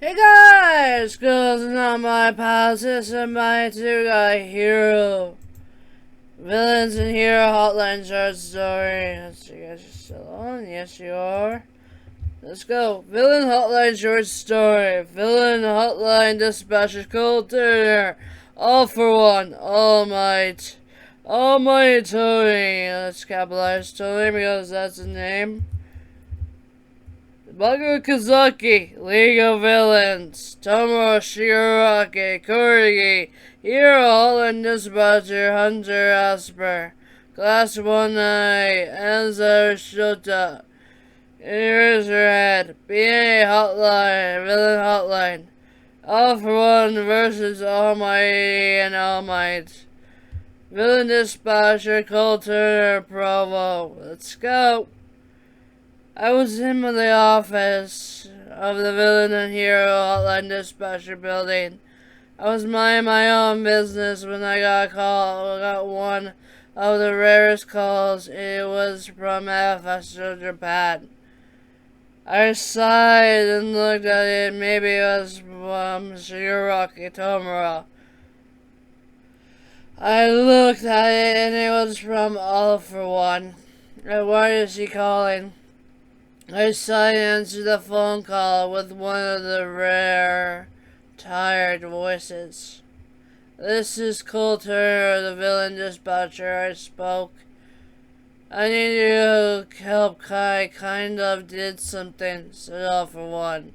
Hey guys, girls and all my pals, this is my two guy hero. Villains and Hero Hotline short story. Let's see, you guys are still on? Yes, you are. Let's go. Villain Hotline short story. Villain Hotline dispatcher Cold Turner. All for one. All Might. All Might Tony. Let's capitalize Tony because that's his name. Baku Kazuki, League of Villains, Tomo Shigaraki, Korigi, Hero Holland Dispatcher, Hunter Asper, Class 1I, Enzo Shota, Eraserhead, bnha Hotline, Villain Hotline, All for One versus Almighty and All Might, Villain Dispatcher, Cold Turner, Provo. Let's go! I was in the office of the Villain and Hero Hotline Dispatcher building. I was minding my own business when I got one of the rarest calls. It was from Manifesto Japan. I sighed and looked at it. Maybe it was from Shigaraki Tomura. I looked at it and it was from All for One. Why is he calling? I sighed and answered the phone call with one of the rare, tired voices. This is Cold Turner, the Villain Dispatcher, I spoke. I need your help. I kind of did something, said All for One.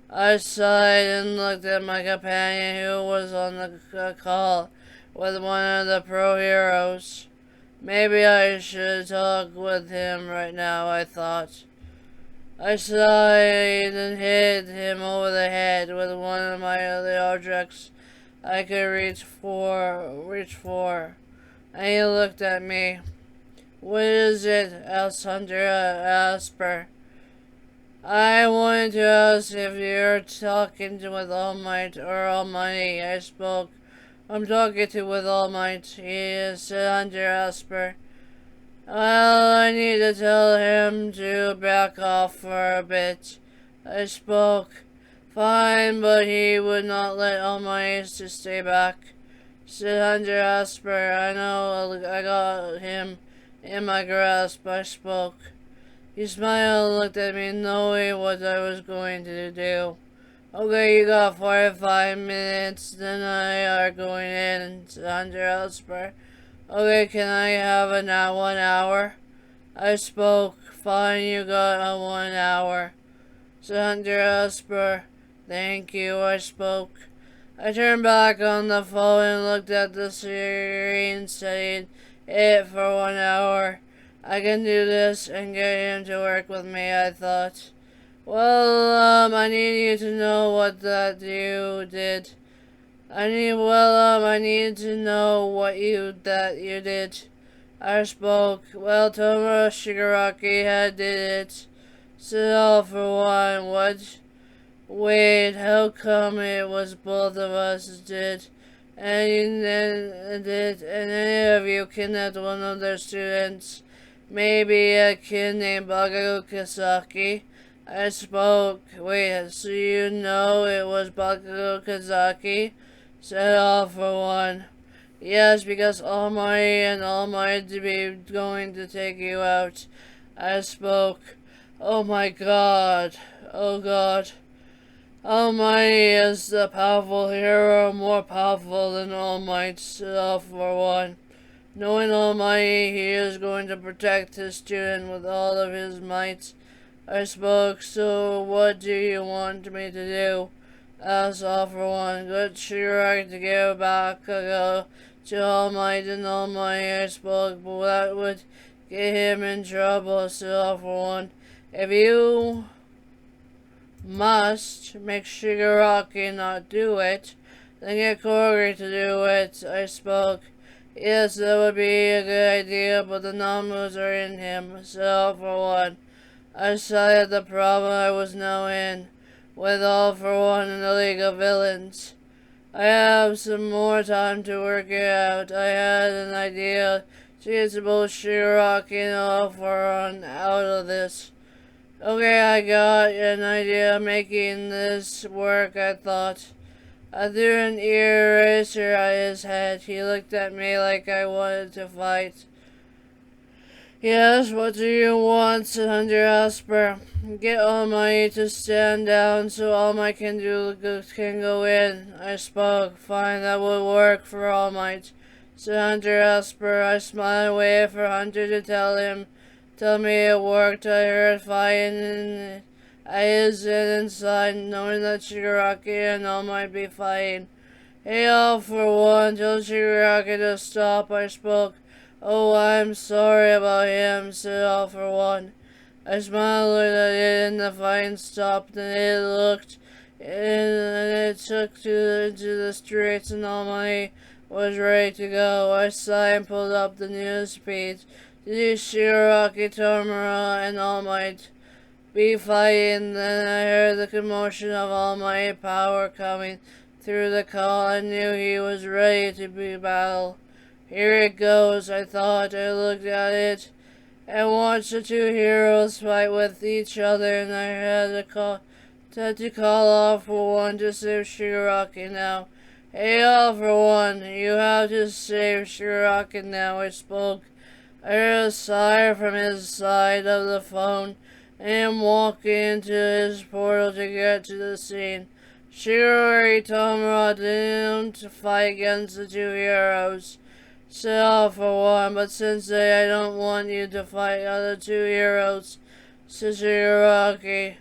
I sighed and looked at my companion who was on the call with one of the pro heroes. Maybe I should talk with him right now, I thought. I sighed and hit him over the head with one of my other objects I could reach for. And he looked at me. What is it? Asked Hunter Asper. I wanted to ask if you're talking with All Might or Almighty. I spoke. I'm talking with All Might, said Hunter Asper. Well, I need to tell him to back off for a bit. I spoke. Fine, but he would not let all my ace to stay back, said Hunter Asper. I know, I got him in my grasp. I spoke. He smiled and looked at me, knowing what I was going to do. Okay, you got 45 minutes, then I are going in, said Hunter Asper. Okay, can I have 1 hour? I spoke. Fine, you got 1 hour, said Hunter Asper. Thank you, I spoke. I turned back on the phone and looked at the screen, saying it for 1 hour. I can do this and get him to work with me, I thought. Well, I need you to know what that you did. I need to know what you did. I spoke. Well, Tomo Shigaraki had did it. Said All for One. What? Wait, how come it was both of us did? And any of you kidnapped one of their students? Maybe a kid named Baku Kasaki? I spoke. Wait, so you know it was Baku Kazaki? Said All for One. Yes, because Almighty and Almighty be going to take you out. I spoke. Oh my God. Oh God. Almighty is the powerful hero, more powerful than All Might. Said All for One. Knowing Almighty, he is going to protect his student with all of his might. I spoke. So what do you want me to do? Asked All for One. Good Shigaraki to give back to All Might and Almighty. I spoke, but that would get him in trouble, said All for One. If you must make Shigaraki not do it, then get Korigi to do it. I spoke. Yes, that would be a good idea, but the Namus are in him, said All for One. I saw at the problem I was now in, with All for One in the League of Villains. I have some more time to work it out. I had an idea to get both Shigaraki and All for One out of this. Okay, I got an idea of making this work, I thought. I threw an eraser at his head. He looked at me like I wanted to fight. Yes, what do you want? Said Hunter Asper. Get All Might to stand down so All Might can go in. I spoke. Fine, that will work for All Might. Said Hunter Asper. I smiled, waited for Hunter to tell me it worked. I heard fighting. I hissed inside, knowing that Shigaraki and All Might be fighting. Hey, all for one, tell Shigaraki to stop. I spoke. Oh, I'm sorry about him, said All for One. I smiled, looked at it, and the fighting stopped, and it looked, and it took into the streets, and All Might was ready to go. I sighed and pulled up the news feed. Did Shigaraki, Tomura, and All Might be fighting? Then I heard the commotion of All Might power coming through the call. I knew he was ready to be battle. Here it goes, I thought. I looked at it and watched the two heroes fight with each other, and I had to call All for One to save Shigaraki now. Hey, All for One, you have to save Shigaraki now, I spoke. I heard a sigh from his side of the phone, and him walking into his portal to get to the scene. Shigaraki Tomura didn't fight against the two heroes. Said All for One, but Sensei, I don't want you to fight other two heroes, said Shigaraki.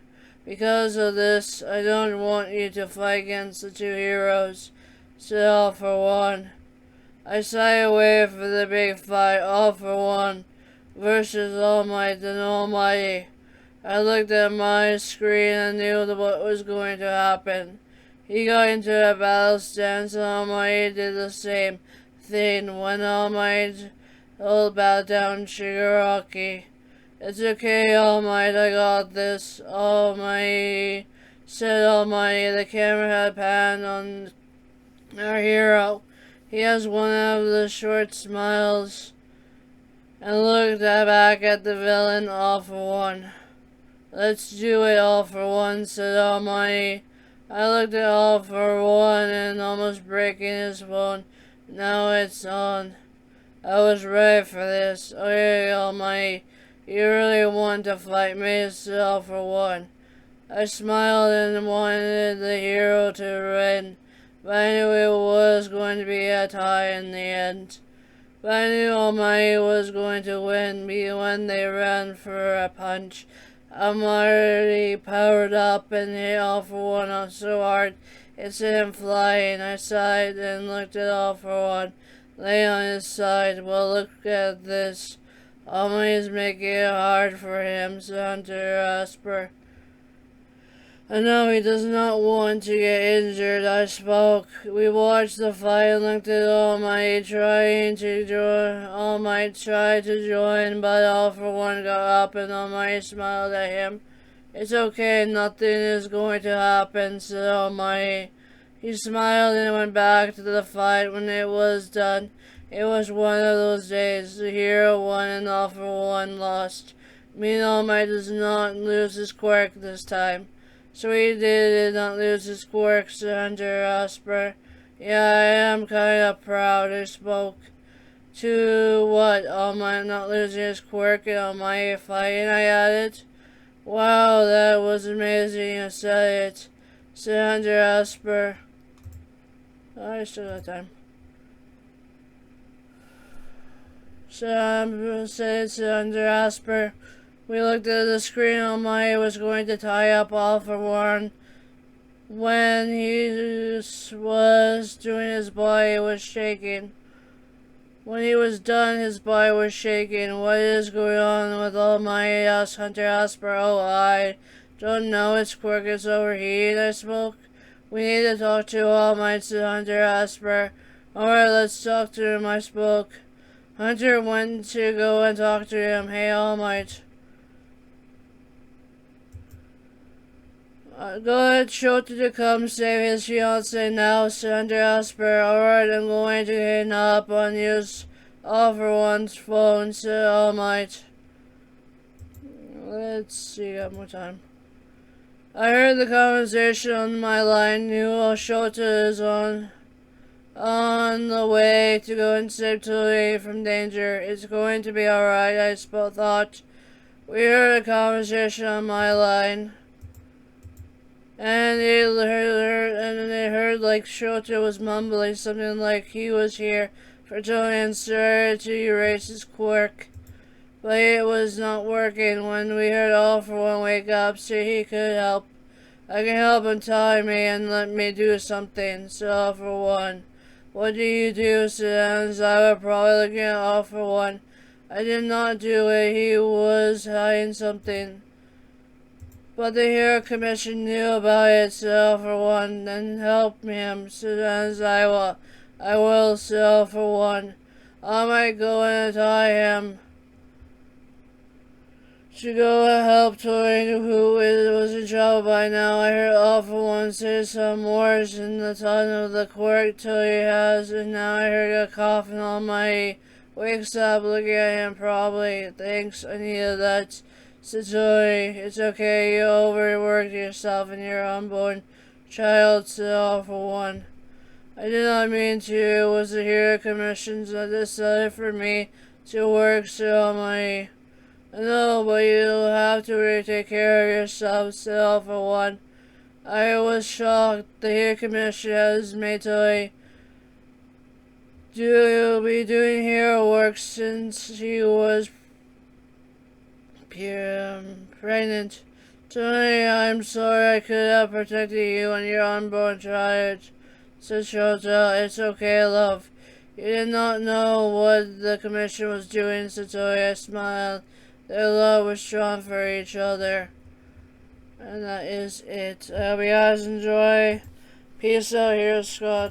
Because of this, I don't want you to fight against the two heroes, said All for One. I sighed away for the big fight, All for One versus All Might and Almighty. I looked at my screen and knew what was going to happen. He got into a battle stance, and All Might did the same thing. When All Might bowed down Shigaraki. It's okay, All Might, I got this. All Might, said All Might. The camera had panned on our hero. He has one of the short smiles and looked back at the villain, All for One. Let's do it, All for One, said All Might. I looked at All for One and almost breaking his phone. Now it's on. I was ready for this. Okay, All Might, you really want to fight me, said All for One. I smiled and wanted the hero to win, but I knew it was going to be a tie in the end. But I knew All Might was going to win when they ran for a punch. I'm already powered up and hit All for One up so hard it sent him flying. I sighed and looked at All for One, lay on his side. Well, look at this. All Might is making it hard for him, said Hunter Asper. I know he does not want to get injured, I spoke. We watched the fight and looked at All Might trying to join. All Might tried to join, but All for One got up and All Might smiled at him. It's okay, nothing is going to happen, said All Might. He smiled and went back to the fight. When it was done, it was one of those days. The hero won and All for One lost. All Might does not lose his quirk this time. So he did not lose his quirk, said Hunter Asper. Yeah, I am kind of proud, I spoke. To what? All Might not losing his quirk and All Might fighting, I added. Wow, that was amazing, you said it, said Hunter Asper. I still got time. Said Hunter Asper. We looked at the screen. All Might was going to tie up All for One. When he was doing, his body was shaking. When he was done, his body was shaking. What is going on with All Might? Asked Hunter Asper. Oh, I don't know. Its quirk is overheated, I spoke. We need to talk to All Might, said Hunter Asper. Alright, let's talk to him, I spoke. Hunter went to go and talk to him. Hey, All Might. Go ahead, Shota to come save his fiancée now, said Hunter Asper. Alright, I'm going to hang up on use All for One's phone, said All Might. Let's see, got more time. I heard the conversation on my line. Knew Shota is on the way to go and save Tilly from danger. It's going to be alright, I thought. We heard a conversation on my line. And they heard like Shota was mumbling something like he was here for Tilly and started to erase his quirk. But it was not working. When we heard All for One wake up, see he could help. I can help him tie me and let me do something. So All for One, what do you do? Said I was probably looking at All for One. I did not do it. He was hiding something. But the Hero Commission knew about it, so All for One, then help him. Said I will, so All for One. I might go and tie him. To go help Tori, who was in trouble by now. I heard All for One say some words in the tongue of the quirk Tori has, and now I heard a cough and Almighty wakes up looking at him probably. Thanks, Anita, that. Said Tori, it's okay, you overworked yourself and your unborn child, said All for One. I did not mean to. It was the Hero Commissions that decided for me to work, said Almighty. No, but you have to really take care of yourself, said All for One. I was shocked. The Hero Commission has made Tilly be doing hero work since she was pregnant. Tony, I'm sorry I could have protected you and your unborn child, said Shota. It's okay, love. You did not know what the commission was doing, said Tony. I smiled. Their love was strong for each other. And that is it. I hope you guys enjoy. Peace out here, Scott.